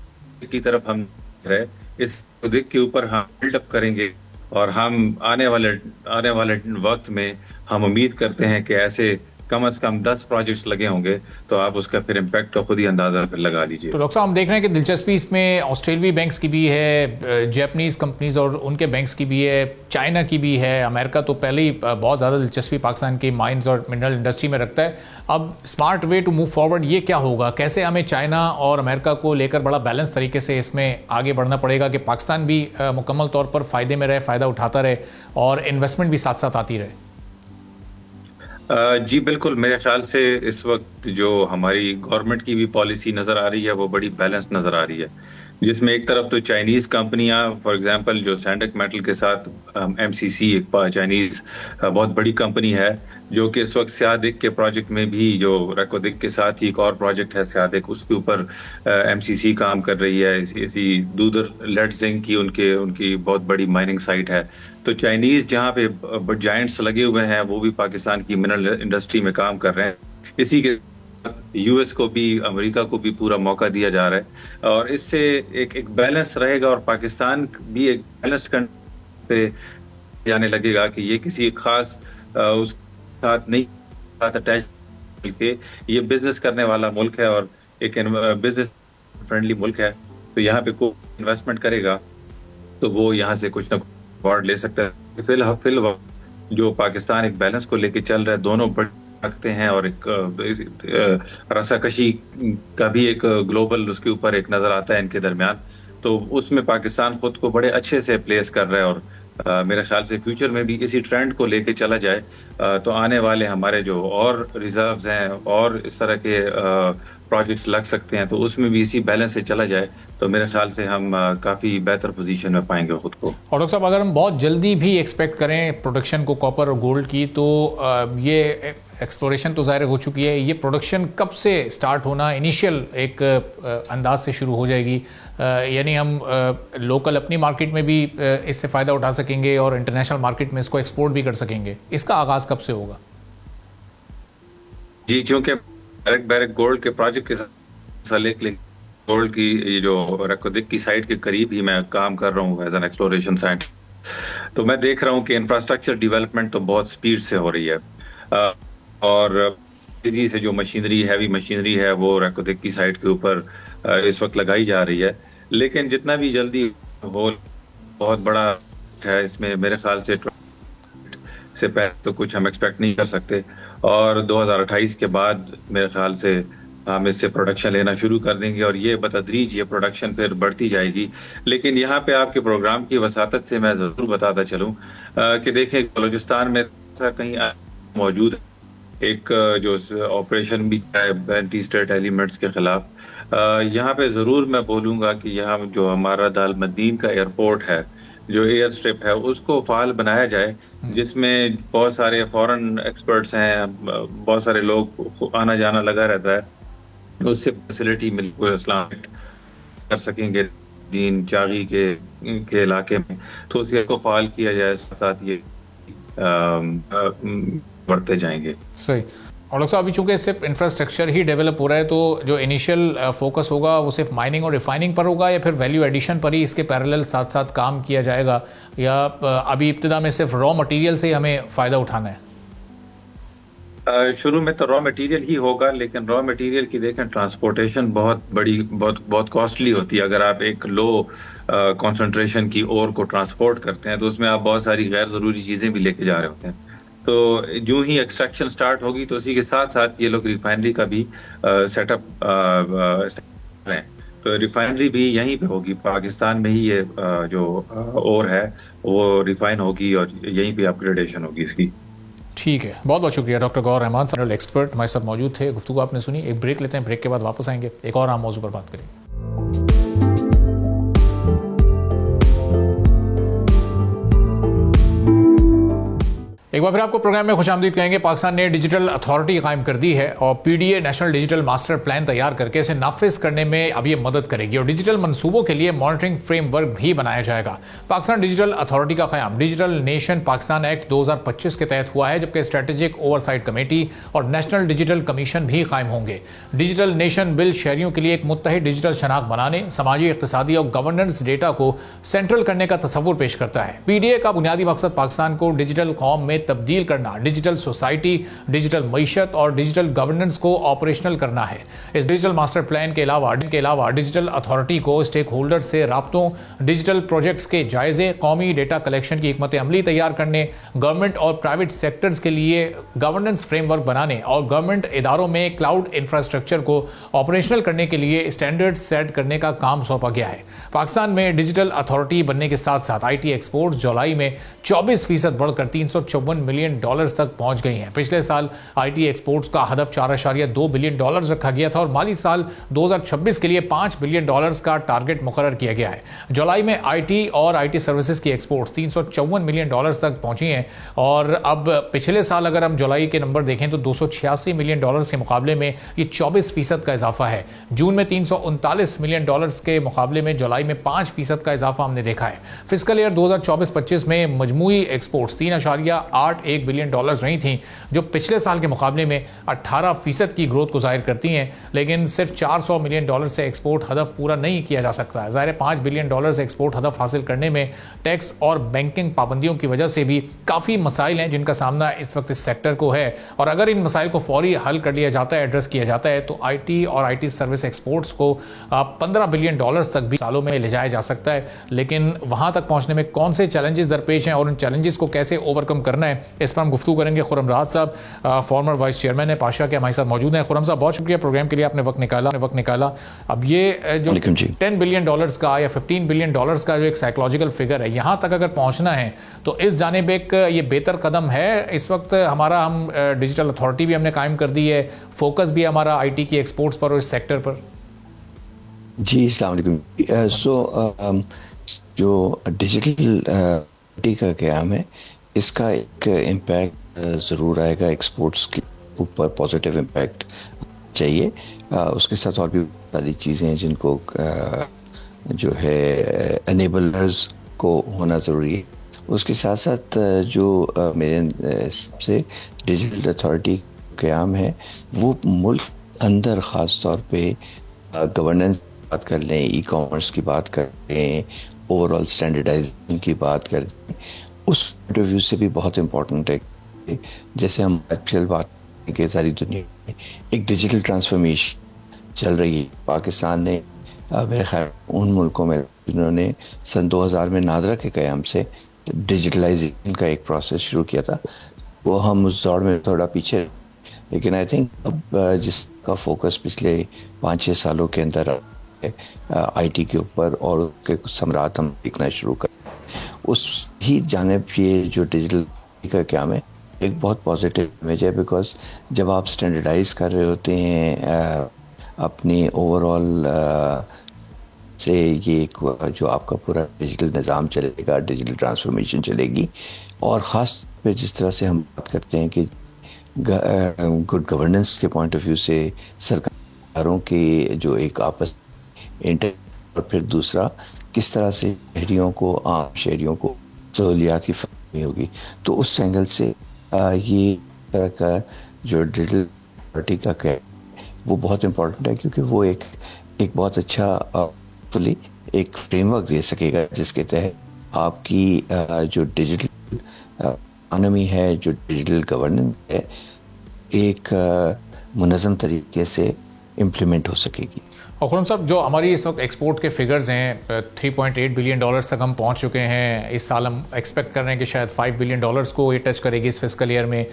की तरफ हम है, इस रेकोडेक के ऊपर हम बिल्डअप करेंगे और हम आने वाले वक्त में हम उम्मीद करते हैं कि ऐसे कम से कम 10 प्रोजेक्ट्स लगे होंगे तो आप उसका फिर इम्पैक्ट का खुद ही अंदाजा फिर लगा लीजिए। तो डॉक्टर साहब हम देख रहे हैं कि दिलचस्पी इसमें ऑस्ट्रेलियाई बैंक्स की भी है, जापानीज कंपनीज और उनके बैंक्स की भी है, चाइना की भी है, अमेरिका तो पहले ही बहुत ज़्यादा दिलचस्पी पाकिस्तान की माइंस और मिनरल इंडस्ट्री में रखता है। अब smart way to move forward ये क्या होगा, कैसे हमें चाइना और अमेरिका को लेकर बड़ा बैलेंस तरीके से इसमें आगे बढ़ना पड़ेगा कि पाकिस्तान भी मुकम्मल तौर पर फ़ायदे में रहे, फ़ायदा उठाता रहे और इन्वेस्टमेंट भी साथ साथ आती रहे? जी बिल्कुल, मेरे ख्याल से इस वक्त जो हमारी गवर्नमेंट की भी पॉलिसी नज़र आ रही है वो बड़ी बैलेंस नज़र आ रही है, जिसमें एक तरफ तो चाइनीज कंपनियां फॉर एग्जांपल जो सैंडक मेटल के साथ एमसीसी एक चाइनीज बहुत बड़ी कंपनी है जो कि इस वक्त स्यादिक के प्रोजेक्ट में भी, जो रेकोदिक के साथ ही एक और प्रोजेक्ट है स्यादिक, उसके ऊपर एमसीसी काम कर रही है। इसी दूदर लेड जिंक की उनकी बहुत बड़ी माइनिंग साइट है। तो चाइनीज जहाँ पे जायंट्स लगे हुए हैं वो भी पाकिस्तान की मिनरल इंडस्ट्री में काम कर रहे हैं। इसी के यूएस को भी, अमेरिका को भी पूरा मौका दिया जा रहा है और इससे एक बैलेंस रहेगा और पाकिस्तान भी एक बैलेंस्ड कंट्री पे जाने लगेगा कि ये किसी खास उस साथ नहीं अटैच, बल्कि ये बिजनेस करने वाला मुल्क है और एक बिजनेस फ्रेंडली मुल्क है। तो यहाँ पे कोई इन्वेस्टमेंट करेगा तो वो यहाँ से कुछ ना कुछ अवार्ड ले सकता है। फिलहाल जो पाकिस्तान एक बैलेंस को लेके चल रहा है, दोनों बड़े रखते हैं और एक रसाकशी का भी एक ग्लोबल उसके ऊपर एक नजर आता है इनके दरमियान, तो उसमें पाकिस्तान खुद को बड़े अच्छे से प्लेस कर रहा है और मेरे ख्याल से फ्यूचर में भी इसी ट्रेंड को लेके चला जाए तो आने वाले हमारे जो और रिजर्व्स हैं और इस तरह के प्रोजेक्ट्स लग सकते हैं, तो उसमें भी इसी बैलेंस से चला जाए तो मेरे ख्याल से हम काफ़ी बेहतर पोजीशन में पाएंगे खुद को। और डॉक्टर साहब अगर हम बहुत जल्दी भी एक्सपेक्ट करें प्रोडक्शन को कॉपर और गोल्ड की, तो ये एक्सप्लोरेशन तो ज़ाहिर हो चुकी है, ये प्रोडक्शन कब से स्टार्ट होना इनिशियल एक अंदाज से शुरू हो जाएगी? यानी हम लोकल अपनी मार्केट में भी इससे फ़ायदा उठा सकेंगे और इंटरनेशनल मार्केट में इसको एक्सपोर्ट भी कर सकेंगे, इसका आगाज़ कब से होगा? जी, क्योंकि बैरक गोल्ड के प्रोजेक्ट के साथ गोल्ड की ये जो रेकोदिक की साइट के करीब ही मैं काम कर रहा हूँ एज एन एक्सप्लोरेशन साइट, तो मैं देख रहा हूँ कि इंफ्रास्ट्रक्चर डेवलपमेंट तो बहुत स्पीड से हो रही है और तेजी से जो मशीनरी, हैवी मशीनरी है वो रेकोदिक की साइट के ऊपर इस वक्त लगाई जा रही है। लेकिन जितना भी जल्दी हो, बहुत बड़ा है, इसमें मेरे ख्याल से पहले तो कुछ हम एक्सपेक्ट नहीं कर सकते और 2028 के बाद मेरे ख्याल से हम इससे प्रोडक्शन लेना शुरू कर देंगे और ये बतदरीज ये प्रोडक्शन फिर बढ़ती जाएगी। लेकिन यहाँ पे आपके प्रोग्राम की वसातत से मैं जरूर बताता चलूँ कि देखें बलूचिस्तान में ऐसा कहीं मौजूद एक जो ऑपरेशन भी है एंटी स्टेट एलिमेंट्स के खिलाफ, यहाँ पे जरूर मैं बोलूँगा कि यहाँ जो हमारा दालमदीन का एयरपोर्ट है, जो एयर स्ट्रिप है, उसको फाल बनाया जाए, जिसमें बहुत सारे फॉरेन एक्सपर्ट्स हैं, बहुत सारे लोग आना जाना लगा रहता है, उससे फैसिलिटी मिल इस्लाम कर सकेंगे दीन चागी के इलाके में, तो उसको फाल किया जाए, साथ ये बढ़ते जाएंगे। सही। और डॉक्टर साहब अभी चूंकि सिर्फ इंफ्रास्ट्रक्चर ही डेवलप हो रहा है, तो जो इनिशियल फोकस होगा वो सिर्फ माइनिंग और रिफाइनिंग पर होगा या फिर वैल्यू एडिशन पर ही इसके पैरेलल साथ साथ काम किया जाएगा, या अभी इब्तिदा में सिर्फ रॉ मटेरियल से ही हमें फ़ायदा उठाना है? शुरू में तो रॉ मटेरियल ही होगा, लेकिन रॉ मटेरियल की देखें ट्रांसपोर्टेशन बहुत कॉस्टली होती है। अगर आप एक लो कंसंट्रेशन की ओर को ट्रांसपोर्ट करते हैं तो उसमें आप बहुत सारी गैर ज़रूरी चीज़ें भी लेके जा रहे होते हैं। तो यूं ही एक्सट्रैक्शन स्टार्ट होगी तो उसी के साथ साथ ये लोग रिफाइनरी का भी सेटअप हैं, तो रिफाइनरी भी यहीं पे होगी, पाकिस्तान में ही ये जो ओर है वो रिफाइन होगी और यहीं पे अपग्रेडेशन होगी इसकी। ठीक है, बहुत बहुत शुक्रिया doctor Gauhar Rehman, general expert हमारे साथ मौजूद थे, गुफ्तगू आपने सुनी। एक ब्रेक लेते हैं, ब्रेक के बाद वापस आएंगे, एक और आम मौजू पर बात करेंगे। एक बार फिर आपको प्रोग्राम में खुशामदीद कहेंगे। पाकिस्तान ने डिजिटल अथॉरिटी कायम कर दी है और PDA national digital master plan तैयार करके इसे नाफिज करने में अब ये मदद करेगी और डिजिटल मंसूबों के लिए मॉनिटरिंग फ्रेमवर्क भी बनाया जाएगा। पाकिस्तान डिजिटल अथॉरिटी का क़याम डिजिटल नेशन पाकिस्तान एक्ट 2025 के तहत हुआ है, जबकि स्ट्रेटेजिक ओवरसाइट कमेटी और नेशनल डिजिटल कमीशन भी कायम होंगे। डिजिटल नेशन बिल शहरियों के लिए एक मुत्तहिद डिजिटल शनाख्त बनाने, समाजी, इक्तिसादी और गवर्नेंस डेटा को सेंट्रल करने का तस्वुर पेश करता है। पीडीए का बुनियादी मकसद पाकिस्तान को डिजिटल कौम में तब्दील करना, डिजिटल सोसाइटी, डिजिटल मईशत और डिजिटल गवर्नेंस को ऑपरेशनल करना है। इस डिजिटल मास्टर प्लान के अलावा डिजिटल अथॉरिटी को स्टेक होल्डर से राब्तों, डिजिटल प्रोजेक्ट्स के जायजे, कौमी डेटा कलेक्शन की हिकमत अमली तैयार करने, गवर्नमेंट और प्राइवेट सेक्टर्स के लिए गवर्नेंस फ्रेमवर्क बनाने और गवर्नमेंट इदारों में क्लाउड इंफ्रास्ट्रक्चर को ऑपरेशनल करने के लिए स्टैंडर्ड्स सेट करने का काम सौंपा गया है। पाकिस्तान में डिजिटल अथॉरिटी बनने के साथ साथ आईटी एक्सपोर्ट जुलाई में 24% बढ़कर $354 मिलियन तक पहुंच गई हैं। पिछले साल आईटी एक्सपोर्ट्स का हदफ $4.2 बिलियन रखा गया था और माली साल 2026 के लिए $5 बिलियन का टारगेट मुकर्रर किया गया है। जुलाई में आईटी और आईटी सर्विसेज की एक्सपोर्ट्स $354 मिलियन तक पहुंची हैं और अब पिछले साल अगर हम जुलाई के नंबर देखें तो $286 मिलियन के मुकाबले में ये 24% का इजाफा है। जून में $339 मिलियन के मुकाबले में जुलाई में 5% का इजाफा हमने देखा है। फिस्कल ईयर 2024-25 में मजमूई एक्सपोर्ट्स $3.81 बिलियन रही थी, जो पिछले साल के मुकाबले में 18% की ग्रोथ को जाहिर करती हैं, लेकिन सिर्फ $400 मिलियन से एक्सपोर्ट हदफ पूरा नहीं किया जा सकता है। ज़ाहिर है $5 बिलियन से एक्सपोर्ट हदफ हासिल करने में टैक्स और बैंकिंग पाबंदियों की वजह से भी काफ़ी मसाइल हैं जिनका सामना इस वक्त इस सेक्टर को है, और अगर इन मसाइल को फौरी हल कर लिया जाता है, एड्रेस किया जाता है, तो आईटी और आईटी सर्विस एक्सपोर्ट्स को $15 बिलियन तक भी सालों में ले जाया जा सकता है। लेकिन वहां तक पहुंचने में कौन से चैलेंजेस दरपेश हैं और उन चैलेंजेस को कैसे ओवरकम करना है, इस पर हम गुफ्तगू करेंगे। खुर्रम राहत साहब, फॉर्मर वाइस चेयरमैन है पाशा के, हमारे साथ मौजूद हैं। खुर्रम साहब, बहुत शुक्रिया प्रोग्राम के लिए, आपने वक्त निकाला। अब ये जो $10 बिलियन का या $15 बिलियन का जो एक साइकोलॉजिकल फिगर है, यहां तक अगर पहुंचना है तो इस जानिब एक ये बेहतर कदम है इस वक्त हमारा। हम डिजिटल अथॉरिटी भी हमने कायम कर दी है, फोकस भी हमारा आईटी की एक्सपोर्ट्स पर और इस सेक्टर पर। जी, अस्सलाम वालेकुम। जो डिजिटल का क़याम है, इसका एक इम्पैक्ट ज़रूर आएगा एक्सपोर्ट्स के ऊपर, पॉजिटिव इम्पैक्ट चाहिए। उसके साथ और भी सारी चीज़ें हैं जिनको जो है एनेबलर्स को होना ज़रूरी है। उसके साथ साथ जो मेरे हिसाब से डिजिटल अथॉरिटी क़याम है, वो मुल्क अंदर ख़ास तौर पे गवर्नेंस बात कर लें, ई कॉमर्स की बात कर लें, ओवरऑल स्टैंडर्डाइजेशन की बात कर लें, उस पॉइंट ऑफ व्यू से भी बहुत इम्पोर्टेंट है। जैसे हम एक्चुअल बात कि सारी दुनिया में एक डिजिटल ट्रांसफॉर्मेशन चल रही है। पाकिस्तान ने मेरे ख्याल उन मुल्कों में जिन्होंने सन 2000 में नादरा के क़याम से डिजिटलाइजेशन का एक प्रोसेस शुरू किया था, वो हम उस दौर में थोड़ा पीछे, लेकिन आई थिंक अब जिसका फोकस पिछले 5-6 सालों के अंदर आईटी के ऊपर और उसके कुछ सम्राट हम देखना शुरू कर, उस ही जानिब ये जो डिजिटल का क़याम है एक बहुत पॉजिटिव इमेज है। बिकॉज जब आप स्टैंडर्डाइज कर रहे होते हैं अपनी ओवरऑल से ये जो आपका पूरा डिजिटल निज़ाम चलेगा, डिजिटल ट्रांसफॉर्मेशन चलेगी, और ख़ास पे जिस तरह से हम बात करते हैं कि गुड गवर्नेंस के पॉइंट ऑफ व्यू से सरकारों के जो एक आपस इंटर, और फिर दूसरा किस तरह से शहरियों को, आम शहरियों को सहूलियात की फराहमी होगी, तो उस एंगल से ये तरह का जो डिजिटल अथॉरिटी का है वो बहुत इम्पोर्टेंट है, क्योंकि वो एक बहुत अच्छा एक फ्रेमवर्क दे सकेगा जिसके तहत आपकी जो डिजिटल इकोनॉमी है, जो डिजिटल गवर्नेंस है, एक मुनज़्ज़म तरीके से इम्प्लीमेंट हो सकेगी। और खुर्रम साहब, जो हमारी इस वक्त एक्सपोर्ट के फिगर्स हैं, $3.8 बिलियन तक हम पहुंच चुके हैं। इस साल हम एक्सपेक्ट कर रहे हैं कि शायद $5 बिलियन को ये टच करेगी इस फिस्कल ईयर में।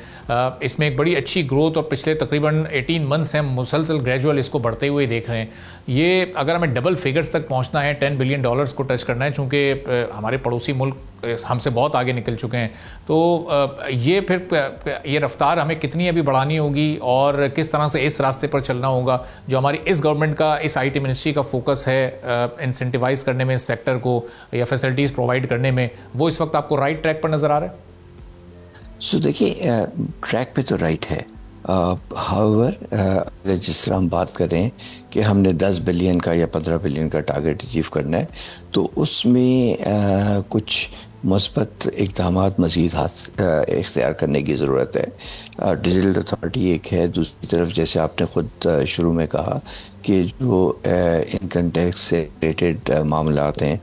इसमें एक बड़ी अच्छी ग्रोथ, और पिछले तकरीबन 18 मंथ्स से हम मुसलसल ग्रेजुअल इसको बढ़ते हुए देख रहे हैं। ये अगर हमें डबल फिगर्स तक पहुंचना है, $10 बिलियन को टच करना है, चूँकि हमारे पड़ोसी मुल्क हमसे बहुत आगे निकल चुके हैं, तो ये फिर ये रफ्तार हमें कितनी अभी बढ़ानी होगी और किस तरह से इस रास्ते पर चलना होगा जो हमारी इस गवर्नमेंट का, इस आईटी मिनिस्ट्री का फोकस है इंसेंटिवाइज करने में इस सेक्टर को या फैसिलिटीज़ प्रोवाइड करने में, वो इस वक्त आपको राइट ट्रैक पर नज़र आ रहा है? सो देखिए, ट्रैक पे तो राइट है। हाउएवर जिस तरह हम बात करें कि हमने 10 बिलियन का या 15 बिलियन का टारगेट अचीव करना है, तो उसमें कुछ मुस्बत इक़दाम मज़ीद इख्तियार करने की ज़रूरत है। डिजिटल अथॉरिटी एक है, दूसरी तरफ जैसे आपने ख़ुद शुरू में कहा कि जो इनकम टैक्स से रिलेटेड मामलात हैं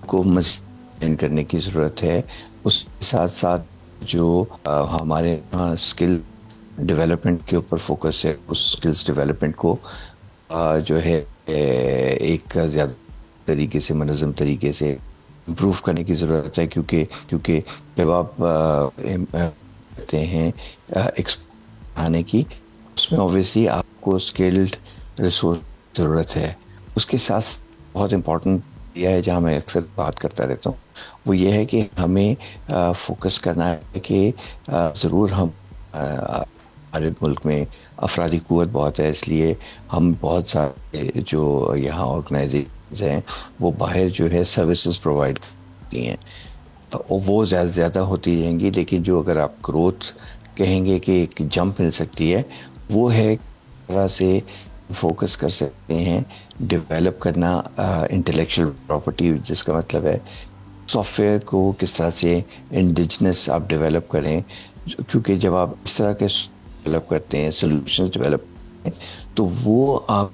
को मज़ीद करने की ज़रूरत है। उसके साथ साथ जो हमारे यहाँ स्किल डेवलपमेंट के ऊपर फोकस है, उस स्किल्स डेवलपमेंट को जो है एक ज़्यादा तरीके से, मुनज़्ज़म तरीके से इम्प्रूव करने की ज़रूरत है, क्योंकि जब आप करते हैं आने की, उसमें ऑब्वियसली आपको स्किल्ड रिसोर्स ज़रूरत है। उसके साथ बहुत इम्पोर्टेंट यह है, जहाँ मैं अक्सर बात करता रहता हूँ, वो ये है कि हमें फोकस करना है कि ज़रूर हम हमारे मुल्क में अफरादी क़ुव्वत बहुत है, इसलिए हम बहुत सारे जो यहाँ ऑर्गेनाइजेशंस हैं वो बाहर जो है सर्विसेज प्रोवाइड करती हैं, और वो ज़्यादा होती रहेंगी। लेकिन जो अगर आप ग्रोथ कहेंगे कि एक जंप मिल सकती है, वो है तरह से फोकस कर सकते हैं डेवलप करना इंटेलेक्चुअल प्रॉपर्टी, जिसका मतलब है सॉफ्टवेयर को किस तरह से इंडिजिनस आप डेवलप करें, क्योंकि जब आप इस तरह के डेवलप करते हैं, सॉल्यूशंस डेवलप करते हैं, तो वो आप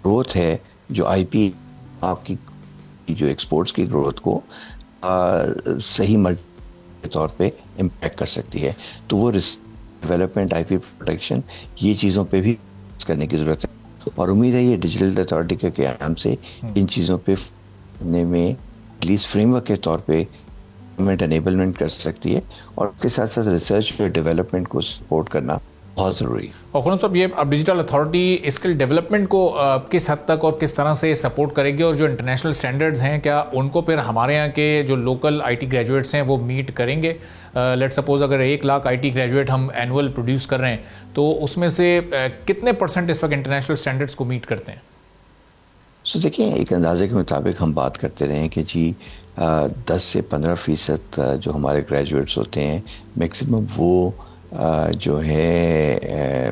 ग्रोथ है जो आईपी आपकी जो एक्सपोर्ट्स की ग्रोथ को सही मल्टी के तौर पे इम्पैक्ट कर सकती है। तो वो डेवलपमेंट, आईपी प्रोटेक्शन, ये चीज़ों पे भी करने की ज़रूरत है, और उम्मीद है ये डिजिटल अथॉरिटी के क़याम से इन चीज़ों पे करने में एटलीस्ट फ्रेमवर्क के तौर पे गवर्नमेंट एनेबलमेंट कर सकती है, और उसके साथ साथ रिसर्च और डेवलपमेंट को सपोर्ट करना बहुत ज़रूरी है। और खुर्रम साहब, ये अब डिजिटल अथॉरिटी स्किल डेवलपमेंट को किस हद तक और किस तरह से सपोर्ट करेगी, और जो इंटरनेशनल स्टैंडर्ड्स हैं क्या उनको फिर हमारे यहाँ के जो लोकल आईटी ग्रेजुएट्स हैं वो मीट करेंगे? लेट सपोज अगर 1 लाख आईटी ग्रेजुएट हम एनुअल प्रोड्यूस कर रहे हैं, तो उसमें से कितने % इस वक्त इंटरनेशनल स्टैंडर्ड्स को मीट करते हैं? सो देखिए, एक अंदाजे के मुताबिक हम बात करते रहे हैं कि जी 10 से 15% जो हमारे ग्रेजुएट्स होते हैं मैक्सिमम वो जो है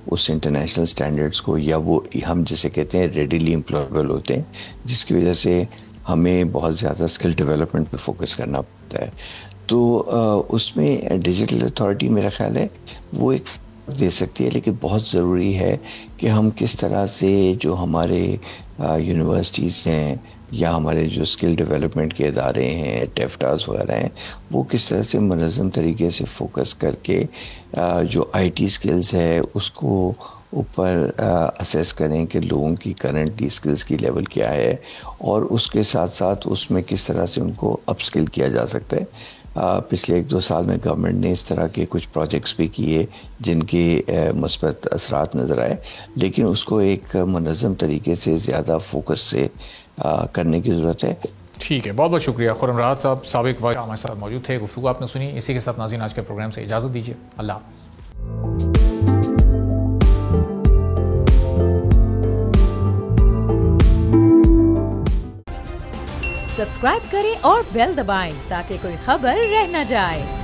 उस इंटरनेशनल स्टैंडर्ड्स को, या वो हम जिसे कहते हैं रेडिली एम्प्लॉयबल होते हैं, जिसकी वजह से हमें बहुत ज़्यादा स्किल डेवलपमेंट पे फोकस करना पड़ता है। तो उसमें डिजिटल अथॉरिटी मेरा ख्याल है वो एक दे सकती है, लेकिन बहुत ज़रूरी है कि हम किस तरह से जो हमारे यूनिवर्सिटीज़ हैं या हमारे जो स्किल डेवलपमेंट के इदारे हैं, टेफ्टास वगैरह हैं, वो किस तरह से मुनज़्ज़म तरीके से फोकस करके जो आईटी स्किल्स है उसको ऊपर असेस करें कि लोगों की करंटली स्किल्स की लेवल क्या है, और उसके साथ साथ उसमें किस तरह से उनको अपस्किल किया जा सकता है। पिछले 1-2 साल में गवर्नमेंट ने इस तरह के कुछ प्रोजेक्ट्स भी किए जिनके मुस्बत असरात नज़र आए, लेकिन उसको एक मुनज़्ज़म तरीके से ज़्यादा फोकस से करने की ज़रूरत है। ठीक है, बहुत बहुत शुक्रिया। खुर्रम राहत साहब साबिक वाइस हमारे साथ मौजूद थे, गुफ्तगू आपने सुनी। इसी के साथ नाज़रीन आज के प्रोग्राम से इजाज़त दीजिए। अल्लाह हाफ़िज़। सब्सक्राइब करें और बेल दबाएं ताकि कोई खबर रह न जाए।